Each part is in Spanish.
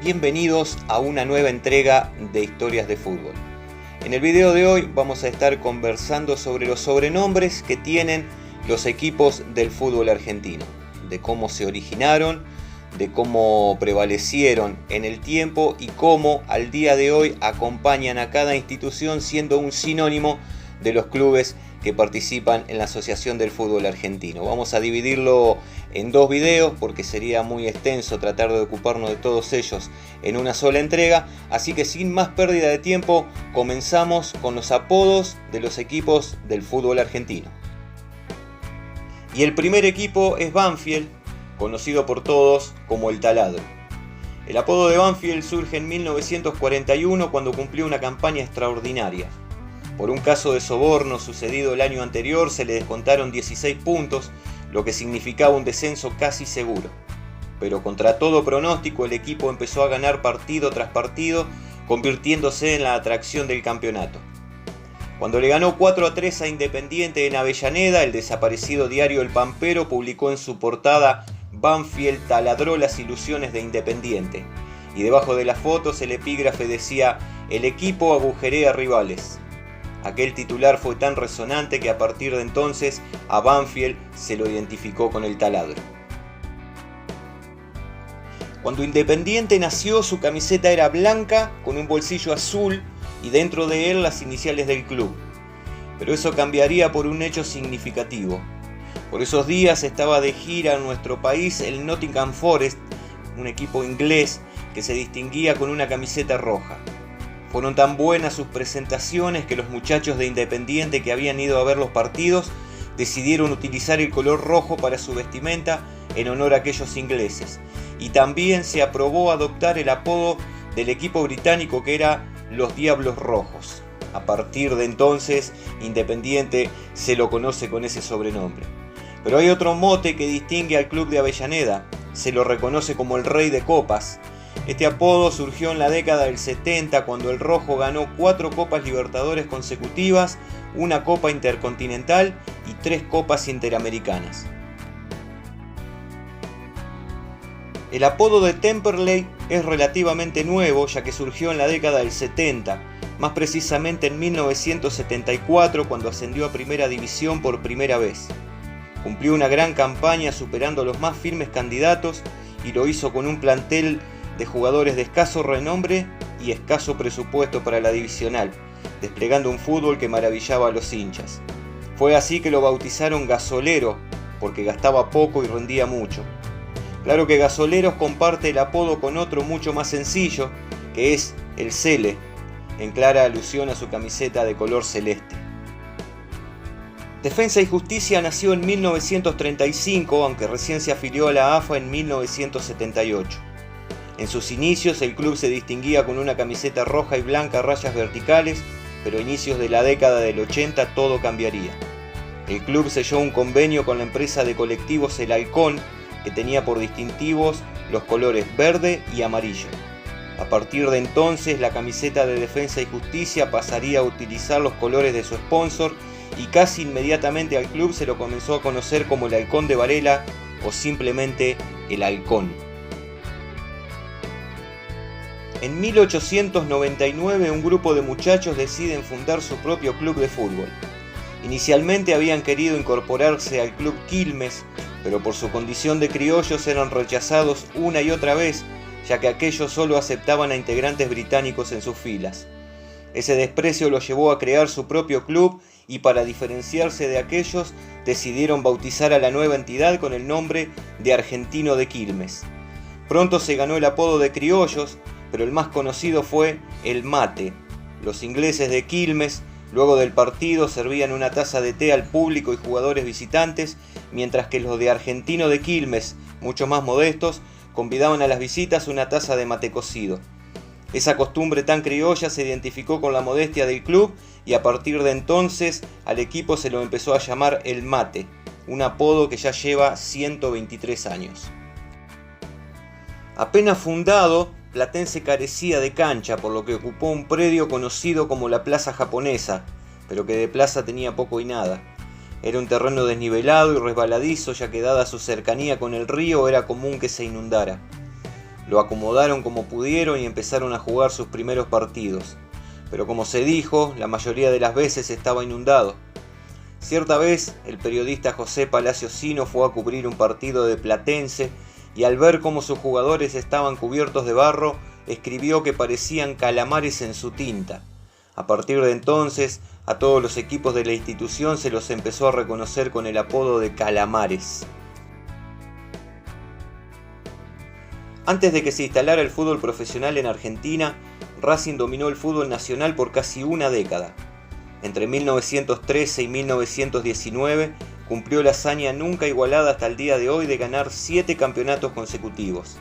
Bienvenidos a una nueva entrega de Historias de Fútbol. En el video de hoy vamos a estar conversando sobre los sobrenombres que tienen los equipos del fútbol argentino, de cómo se originaron, de cómo prevalecieron en el tiempo y cómo al día de hoy acompañan a cada institución siendo un sinónimo de los clubes que participan en la Asociación del Fútbol Argentino. Vamos a dividirlo en dos videos porque sería muy extenso tratar de ocuparnos de todos ellos en una sola entrega, así que sin más pérdida de tiempo comenzamos con los apodos de los equipos del fútbol argentino. Y el primer equipo es Banfield, conocido por todos como el Taladro. El apodo de Banfield surge en 1941 cuando cumplió una campaña extraordinaria. Por un caso de soborno sucedido el año anterior se le descontaron 16 puntos, lo que significaba un descenso casi seguro. Pero contra todo pronóstico el equipo empezó a ganar partido tras partido, convirtiéndose en la atracción del campeonato. Cuando le ganó 4-3 a Independiente en Avellaneda, el desaparecido diario El Pampero publicó en su portada "Banfield taladró las ilusiones de Independiente", y debajo de las fotos el epígrafe decía "El equipo agujerea rivales". Aquel titular fue tan resonante que a partir de entonces a Banfield se lo identificó con el Taladro. Cuando Independiente nació, su camiseta era blanca con un bolsillo azul y dentro de él las iniciales del club. Pero eso cambiaría por un hecho significativo. Por esos días estaba de gira en nuestro país el Nottingham Forest, un equipo inglés que se distinguía con una camiseta roja. Fueron tan buenas sus presentaciones que los muchachos de Independiente que habían ido a ver los partidos decidieron utilizar el color rojo para su vestimenta en honor a aquellos ingleses. Y también se aprobó adoptar el apodo del equipo británico que era los Diablos Rojos. A partir de entonces, Independiente se lo conoce con ese sobrenombre. Pero hay otro mote que distingue al club de Avellaneda. Se lo reconoce como el Rey de Copas. Este apodo surgió en la década del 70 cuando el Rojo ganó 4 Copas Libertadores consecutivas, una Copa Intercontinental y 3 Copas Interamericanas. El apodo de Temperley es relativamente nuevo ya que surgió en la década del 70, más precisamente en 1974 cuando ascendió a Primera División por primera vez. Cumplió una gran campaña superando a los más firmes candidatos y lo hizo con un plantel de jugadores de escaso renombre y escaso presupuesto para la divisional, desplegando un fútbol que maravillaba a los hinchas. Fue así que lo bautizaron Gasolero, porque gastaba poco y rendía mucho. Claro que Gasoleros comparte el apodo con otro mucho más sencillo, que es el Cele, en clara alusión a su camiseta de color celeste. Defensa y Justicia nació en 1935, aunque recién se afilió a la AFA en 1978. En sus inicios el club se distinguía con una camiseta roja y blanca a rayas verticales, pero a inicios de la década del 80 todo cambiaría. El club selló un convenio con la empresa de colectivos El Halcón, que tenía por distintivos los colores verde y amarillo. A partir de entonces la camiseta de Defensa y Justicia pasaría a utilizar los colores de su sponsor y casi inmediatamente al club se lo comenzó a conocer como el Halcón de Varela o simplemente el Halcón. En 1899 un grupo de muchachos deciden fundar su propio club de fútbol. Inicialmente habían querido incorporarse al club Quilmes, pero por su condición de criollos eran rechazados una y otra vez, ya que aquellos solo aceptaban a integrantes británicos en sus filas. Ese desprecio los llevó a crear su propio club y para diferenciarse de aquellos decidieron bautizar a la nueva entidad con el nombre de Argentino de Quilmes. Pronto se ganó el apodo de criollos, pero el más conocido fue el Mate. Los ingleses de Quilmes, luego del partido, servían una taza de té al público y jugadores visitantes, mientras que los de Argentino de Quilmes, mucho más modestos, convidaban a las visitas una taza de mate cocido. Esa costumbre tan criolla se identificó con la modestia del club y a partir de entonces al equipo se lo empezó a llamar el Mate, un apodo que ya lleva 123 años. Apenas fundado, Platense carecía de cancha, por lo que ocupó un predio conocido como la Plaza Japonesa, pero que de plaza tenía poco y nada. Era un terreno desnivelado y resbaladizo, ya que dada su cercanía con el río era común que se inundara. Lo acomodaron como pudieron y empezaron a jugar sus primeros partidos. Pero como se dijo, la mayoría de las veces estaba inundado. Cierta vez, el periodista José Palacio Sino fue a cubrir un partido de Platense y al ver cómo sus jugadores estaban cubiertos de barro, escribió que parecían calamares en su tinta. A partir de entonces, a todos los equipos de la institución se los empezó a reconocer con el apodo de calamares. Antes de que se instalara el fútbol profesional en Argentina, Racing dominó el fútbol nacional por casi una década. Entre 1913 y 1919 cumplió la hazaña nunca igualada hasta el día de hoy de ganar 7 campeonatos consecutivos.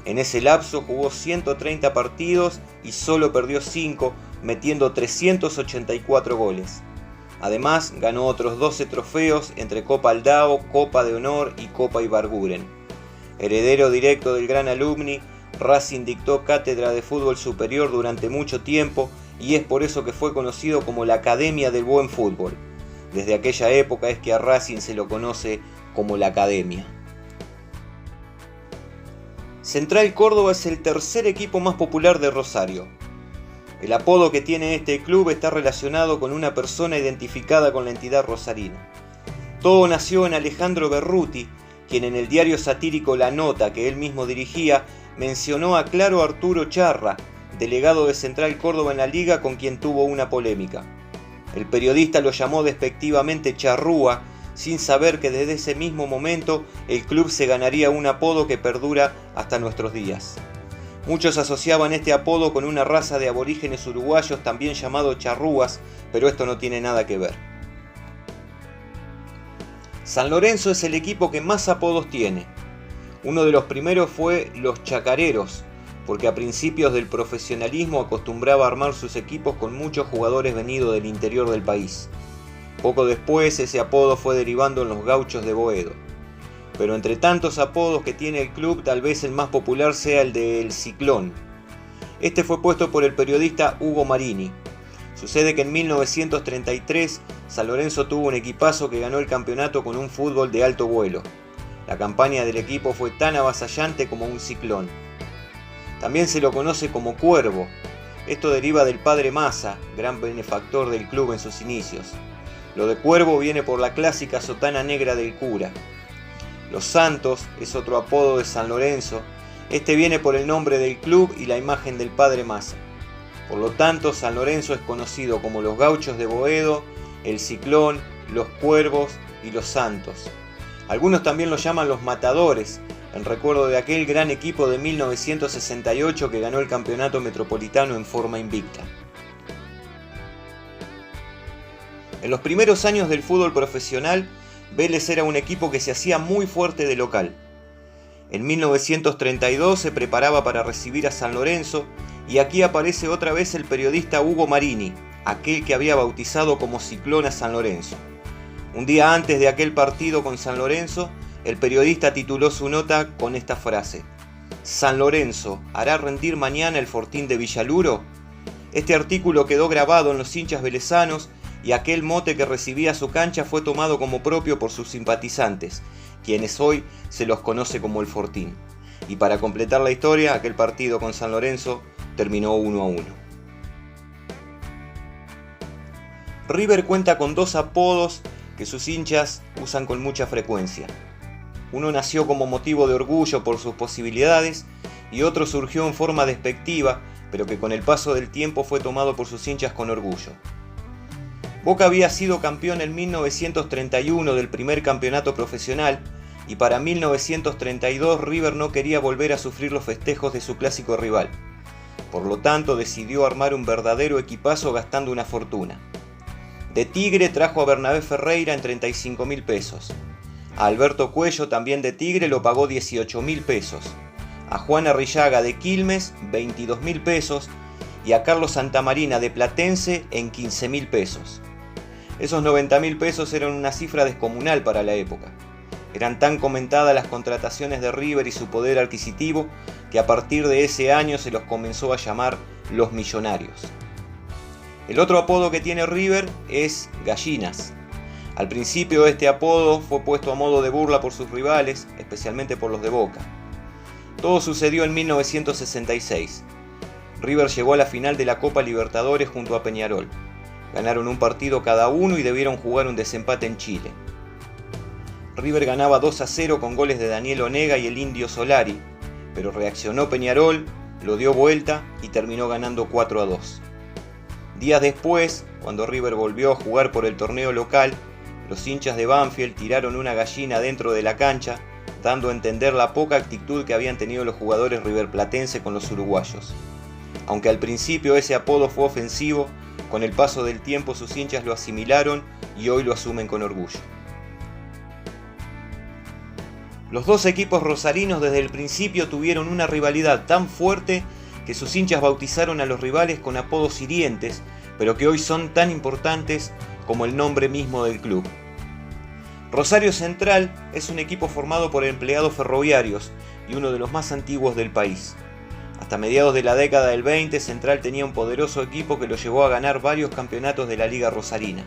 En ese lapso jugó 130 partidos y solo perdió 5, metiendo 384 goles. Además, ganó otros 12 trofeos entre Copa Aldao, Copa de Honor y Copa Ibarguren. Heredero directo del gran alumni, Racing dictó cátedra de fútbol superior durante mucho tiempo y es por eso que fue conocido como la Academia del Buen Fútbol. Desde aquella época es que a Racing se lo conoce como la Academia. Central Córdoba es el tercer equipo más popular de Rosario. El apodo que tiene este club está relacionado con una persona identificada con la entidad rosarina. Todo nació en Alejandro Berruti, quien en el diario satírico La Nota, que él mismo dirigía, mencionó a Claro Arturo Charra, delegado de Central Córdoba en la liga, con quien tuvo una polémica. El periodista lo llamó despectivamente Charrúa, sin saber que desde ese mismo momento el club se ganaría un apodo que perdura hasta nuestros días. Muchos asociaban este apodo con una raza de aborígenes uruguayos también llamados charrúas, pero esto no tiene nada que ver. San Lorenzo es el equipo que más apodos tiene. Uno de los primeros fue los Chacareros, porque a principios del profesionalismo acostumbraba a armar sus equipos con muchos jugadores venidos del interior del país. Poco después ese apodo fue derivando en los Gauchos de Boedo. Pero entre tantos apodos que tiene el club, tal vez el más popular sea el de El Ciclón. Este fue puesto por el periodista Hugo Marini. Sucede que en 1933 San Lorenzo tuvo un equipazo que ganó el campeonato con un fútbol de alto vuelo. La campaña del equipo fue tan avasallante como un ciclón. También se lo conoce como Cuervo. Esto deriva del padre Massa, gran benefactor del club en sus inicios. Lo de Cuervo viene por la clásica sotana negra del cura. Los Santos es otro apodo de San Lorenzo. Este viene por el nombre del club y la imagen del padre Massa. Por lo tanto, San Lorenzo es conocido como los Gauchos de Boedo, el Ciclón, los Cuervos y los Santos. Algunos también lo llaman los Matadores, en recuerdo de aquel gran equipo de 1968 que ganó el campeonato metropolitano en forma invicta. En los primeros años del fútbol profesional, Vélez era un equipo que se hacía muy fuerte de local. En 1932 se preparaba para recibir a San Lorenzo y aquí aparece otra vez el periodista Hugo Marini, aquel que había bautizado como Ciclón a San Lorenzo. Un día antes de aquel partido con San Lorenzo, el periodista tituló su nota con esta frase: ¿San Lorenzo hará rendir mañana el Fortín de Villaluro? Este artículo quedó grabado en los hinchas velezanos y aquel mote que recibía su cancha fue tomado como propio por sus simpatizantes, quienes hoy se los conoce como el Fortín. Y para completar la historia, aquel partido con San Lorenzo terminó 1-1. River cuenta con dos apodos que sus hinchas usan con mucha frecuencia. Uno nació como motivo de orgullo por sus posibilidades y otro surgió en forma despectiva, pero que con el paso del tiempo fue tomado por sus hinchas con orgullo. Boca había sido campeón en 1931 del primer campeonato profesional y para 1932 River no quería volver a sufrir los festejos de su clásico rival. Por lo tanto decidió armar un verdadero equipazo gastando una fortuna. De Tigre trajo a Bernabé Ferreira en 35.000 pesos. A Alberto Cuello, también de Tigre, lo pagó 18.000 pesos. A Juan Arrillaga de Quilmes, 22.000 pesos. Y a Carlos Santamarina de Platense en 15.000 pesos. Esos 90.000 pesos eran una cifra descomunal para la época. Eran tan comentadas las contrataciones de River y su poder adquisitivo que a partir de ese año se los comenzó a llamar los Millonarios. El otro apodo que tiene River es Gallinas. Al principio este apodo fue puesto a modo de burla por sus rivales, especialmente por los de Boca. Todo sucedió en 1966. River llegó a la final de la Copa Libertadores junto a Peñarol. Ganaron un partido cada uno y debieron jugar un desempate en Chile. River ganaba 2-0 con goles de Daniel Onega y el Indio Solari, pero reaccionó Peñarol, lo dio vuelta y terminó ganando 4-2. Días después, cuando River volvió a jugar por el torneo local, los hinchas de Banfield tiraron una gallina dentro de la cancha, dando a entender la poca actitud que habían tenido los jugadores riverplatenses con los uruguayos. Aunque al principio ese apodo fue ofensivo, con el paso del tiempo sus hinchas lo asimilaron y hoy lo asumen con orgullo. Los dos equipos rosarinos desde el principio tuvieron una rivalidad tan fuerte que sus hinchas bautizaron a los rivales con apodos hirientes, pero que hoy son tan importantes como el nombre mismo del club. Rosario Central es un equipo formado por empleados ferroviarios y uno de los más antiguos del país. Hasta mediados de la década del 20, Central tenía un poderoso equipo que lo llevó a ganar varios campeonatos de la Liga Rosarina.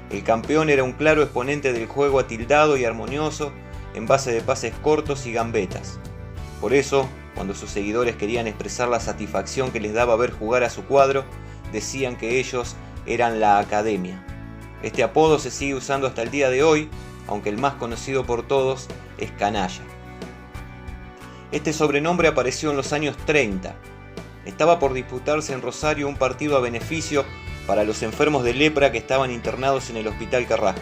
El campeón era un claro exponente del juego atildado y armonioso, en base de pases cortos y gambetas. Por eso, cuando sus seguidores querían expresar la satisfacción que les daba ver jugar a su cuadro, decían que ellos eran la Academia. Este apodo se sigue usando hasta el día de hoy, aunque el más conocido por todos es Canalla. Este sobrenombre apareció en los años 30. Estaba por disputarse en Rosario un partido a beneficio para los enfermos de lepra que estaban internados en el Hospital Carrasco.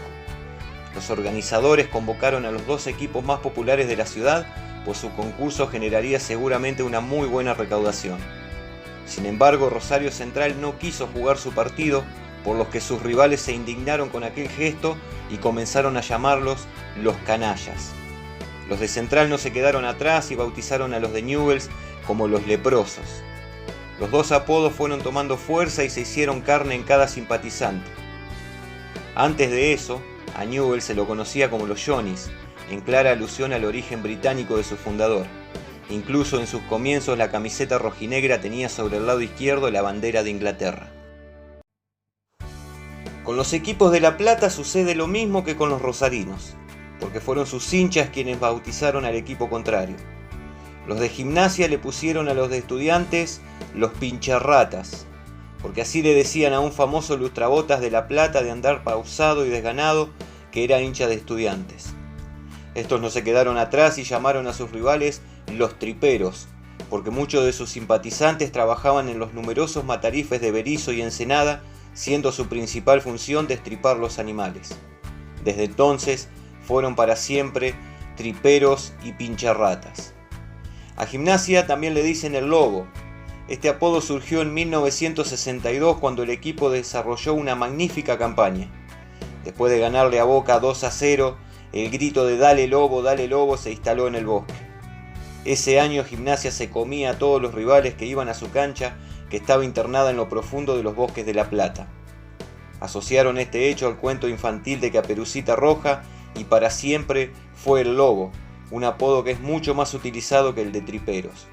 Los organizadores convocaron a los dos equipos más populares de la ciudad, pues su concurso generaría seguramente una muy buena recaudación. Sin embargo, Rosario Central no quiso jugar su partido, por lo que sus rivales se indignaron con aquel gesto y comenzaron a llamarlos los Canallas. Los de Central no se quedaron atrás y bautizaron a los de Newell's como los leprosos. Los dos apodos fueron tomando fuerza y se hicieron carne en cada simpatizante. Antes de eso, a Newell se lo conocía como los Johnnies, en clara alusión al origen británico de su fundador. Incluso en sus comienzos la camiseta rojinegra tenía sobre el lado izquierdo la bandera de Inglaterra. Con los equipos de La Plata sucede lo mismo que con los rosarinos, porque fueron sus hinchas quienes bautizaron al equipo contrario. Los de Gimnasia le pusieron a los de Estudiantes los Pincharratas, porque así le decían a un famoso lustrabotas de La Plata de andar pausado y desganado que era hincha de Estudiantes. Estos no se quedaron atrás y llamaron a sus rivales los triperos, porque muchos de sus simpatizantes trabajaban en los numerosos matarifes de Berisso y Ensenada, siendo su principal función destripar los animales. Desde entonces fueron para siempre triperos y pincharratas. A Gimnasia también le dicen el Lobo. Este apodo surgió en 1962 cuando el equipo desarrolló una magnífica campaña. Después de ganarle a Boca 2-0, el grito de dale Lobo se instaló en el bosque. Ese año Gimnasia se comía a todos los rivales que iban a su cancha, que estaba internada en lo profundo de los bosques de La Plata. Asociaron este hecho al cuento infantil de Caperucita Roja y para siempre fue el Lobo, un apodo que es mucho más utilizado que el de triperos.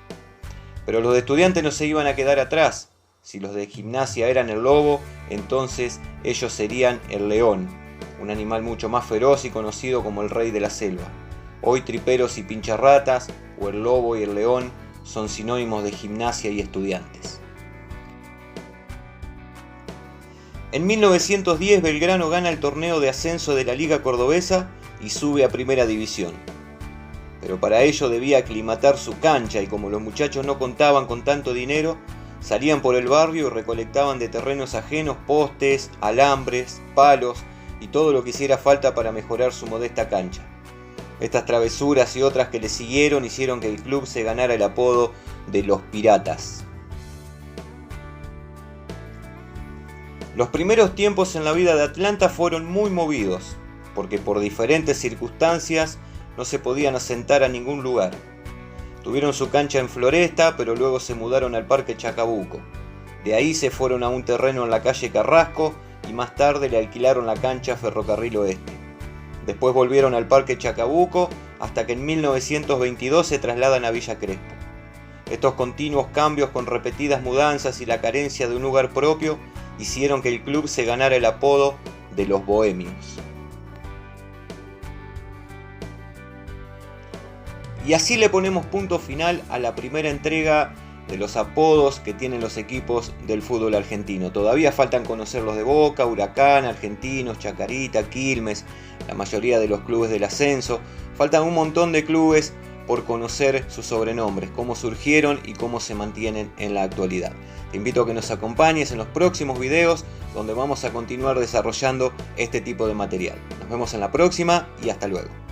Pero los de Estudiantes no se iban a quedar atrás. Si los de Gimnasia eran el Lobo, entonces ellos serían el León, un animal mucho más feroz y conocido como el rey de la selva. Hoy triperos y pincharratas, o el Lobo y el León, son sinónimos de Gimnasia y Estudiantes. En 1910 Belgrano gana el torneo de ascenso de la Liga Cordobesa y sube a Primera División. Pero para ello debía aclimatar su cancha y como los muchachos no contaban con tanto dinero, salían por el barrio y recolectaban de terrenos ajenos postes, alambres, palos y todo lo que hiciera falta para mejorar su modesta cancha. Estas travesuras y otras que le siguieron hicieron que el club se ganara el apodo de los Piratas. Los primeros tiempos en la vida de Atlanta fueron muy movidos, porque por diferentes circunstancias no se podían asentar a ningún lugar. Tuvieron su cancha en Floresta, pero luego se mudaron al Parque Chacabuco. De ahí se fueron a un terreno en la calle Carrasco y más tarde le alquilaron la cancha a Ferrocarril Oeste. Después volvieron al Parque Chacabuco hasta que en 1922 se trasladan a Villa Crespo. Estos continuos cambios con repetidas mudanzas y la carencia de un lugar propio hicieron que el club se ganara el apodo de los Bohemios. Y así le ponemos punto final a la primera entrega de los apodos que tienen los equipos del fútbol argentino. Todavía faltan conocer los de Boca, Huracán, Argentinos, Chacarita, Quilmes, la mayoría de los clubes del ascenso. Faltan un montón de clubes por conocer sus sobrenombres, cómo surgieron y cómo se mantienen en la actualidad. Te invito a que nos acompañes en los próximos videos donde vamos a continuar desarrollando este tipo de material. Nos vemos en la próxima y hasta luego.